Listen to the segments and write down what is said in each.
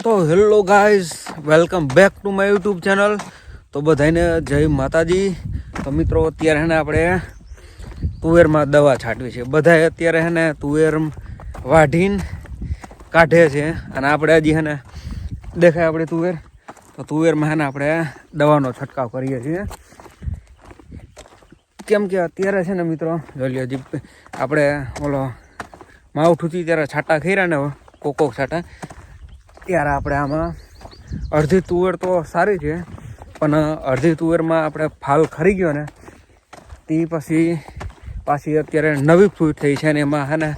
तो hello guys, welcome back to my YouTube channel. तो बधाईने जय माताजी। तो मित्रों अत्यारे है ने आपणे तुवेर में दवा छाटवी छे। बधाए अत्यारे है ने तुवेर वाढीन काढे छे अने आपणे हजी है ने देखाय आपणे तुवेर। तो तुवेर में है ने आपणे दवानो छटकाव करीए छीए। केम के अत्यारे छे ने मित्रों जोई लो हजी आपणे ओलो मावठुंथी त्यारे छाटा कर्या ने कोको छाटा त्यारे आपणे आमां अर्धी तुवेर तो सारी छे पण अर्धी तुवेरमां आपणे फाल खरी गयो ने ती पछी पाછી અત્યારે નવી ફૂટ થઈ છે ને એમાં હે ને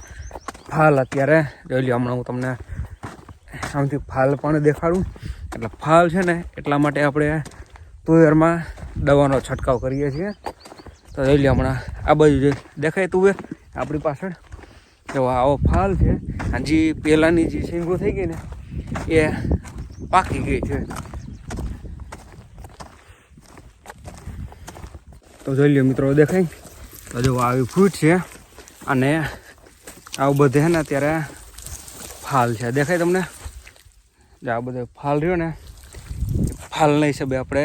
ફાલ અત્યારે જોઈ લો હમણાં હું તમને આમથી ફાલ પણ દેખાડું। એટલે ફાલ છે ને એટલા માટે આપણે તુવેરમાં દવાનો છંટકાવ કરીએ છીએ। તો જોઈ લો હમણાં આ બાજુ દેખાય તુવેર આપણી પાછળ જો આવો ફાલ છે। હજી પહેલાંની જે શીંગો થઈ ગઈ ને એ પાકી ગઈ છે। તો જોઈ લો મિત્રો દેખાય તો જો આવી ફૂટ છે અને આવું બધે હે ને અત્યારે ફાલ છે દેખાય તમને જે આ બધે ફાલ રહ્યો ને ફાલના હિસાબે આપણે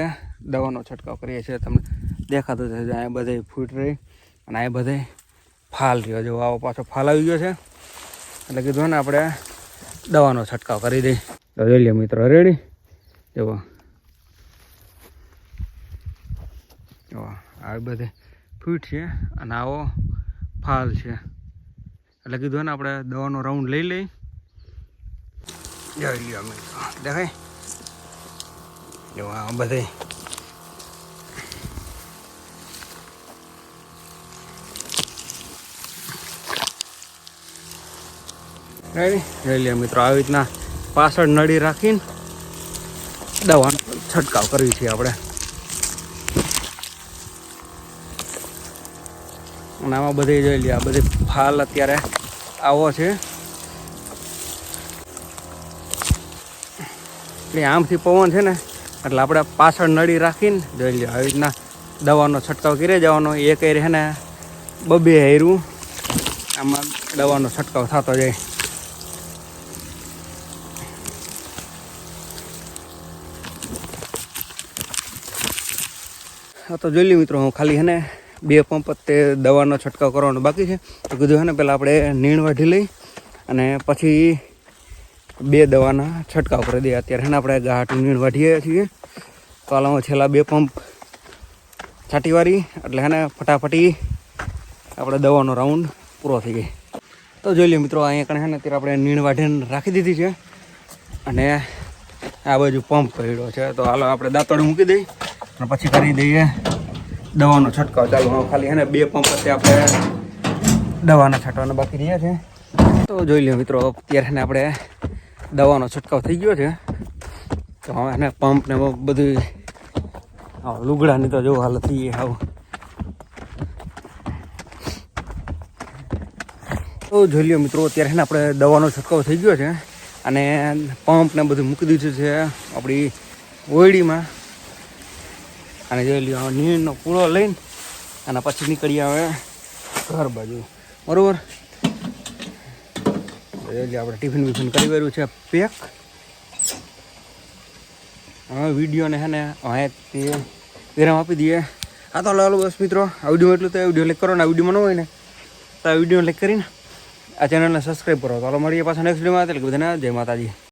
દવાનો છંટકાવ કરીએ છીએ। તમને દેખાતું છે આ બધે ફૂટ રહી અને આ બધે ફાલ રહ્યો જો આવો પાછો ફાલ આવી ગયો છે એટલે કીધું ને આપણે દવાનો છંટકાવ કરી દઈએ। તો જોઈ લો મિત્રો રેડી જુઓ જુઓ આ બધે ફૂટ છે અને આવો ફાલ છે એટલે કીધું ને આપણે દવાનો રાઉન્ડ લઈ લઈ। જોઈ લો મિત્રો દેખાય જો આ બધે જોઈ લો મિત્રો આવી રીતના પાછળ નળી રાખીને દવાનો છંટકાવ કરવી છે આપણે। અને આમાં બધી જોઈ લે આ બધી ફાલ અત્યારે આવો છે એટલે આમથી પવન છે ને એટલે આપણે પાછળ નળી રાખીને જોઈ લે આવી રીતના દવાનો છંટકાવ કરી જવાનો। એ કઈ રહે ને બબે હેરું આમાં દવાનો છંટકાવ થતો જાય। હા તો જોઈ લો મિત્રો હું ખાલી હે ને 2 પંપ તે દવાનો છંટકાવ કરવાનો બાકી છે। તો કીધું હે ને પહેલાં આપણે નીણ વાઢી લઈ અને પછી 2 દવાના છંટકાવ કરી દઈએ। અત્યારે હે ને આપણે ગાંઠ નીણ વાઢીએ છીએ તો હાલમાં છેલ્લા 2 પંપ છાંટી વાળી એટલે હે ને ફટાફટી આપણે દવાનો રાઉન્ડ પૂરો થઈ ગઈ। તો જોઈ લો મિત્રો અહીંયા કણે હે ને અત્યારે આપણે નીણ વાઢીને રાખી દીધી છે અને આ બાજુ પંપ પડ્યો છે। તો હાલો આપણે દાંતણ મૂકી દઈએ અને પછી કરી દઈએ દવાનો છંટકાવ ચાલુ। ખાલી હે ને 2 પંપ પછી આપણે દવાના છાંટવાના બાકી રહ્યા છે। તો જોઈ લો મિત્રો અત્યારે ને આપણે દવાનો છંટકાવ થઈ ગયો છે તો હવે એને પંપ ને બધું લુગડાની તો જો હાલત થઈ હાવ। તો જોઈ લો મિત્રો અત્યારે ને આપણે દવાનો છંટકાવ થઈ ગયો છે અને પંપ ને બધું મૂકી દીધું છે આપણી ઓયડીમાં। અને જોઈ લ્યો નીણનો પૂળો લઈને અને પછી નીકળી આવે ઘર બાજુ બરાબર। જોઈ લ્યો આપણે ટિફિન વિફિન કરી કર્યું છે પેક। હવે વિડીયોને હે ને અહીંથી વિરામ આપી દઈએ। હા તો હાલો બસ મિત્રો આ વિડીયો એટલું તો આ વિડીયો લાઈક કરો ને આ વિડીયોમાં ન હોય ને તો આ વિડીયો લાઈક કરીને આ ચેનલને સબસ્ક્રાઈબ કરો। તો હાલો મળીએ પાછા નેક્સ્ટ વિડીયોમાં એટલે બધાને જય માતાજી।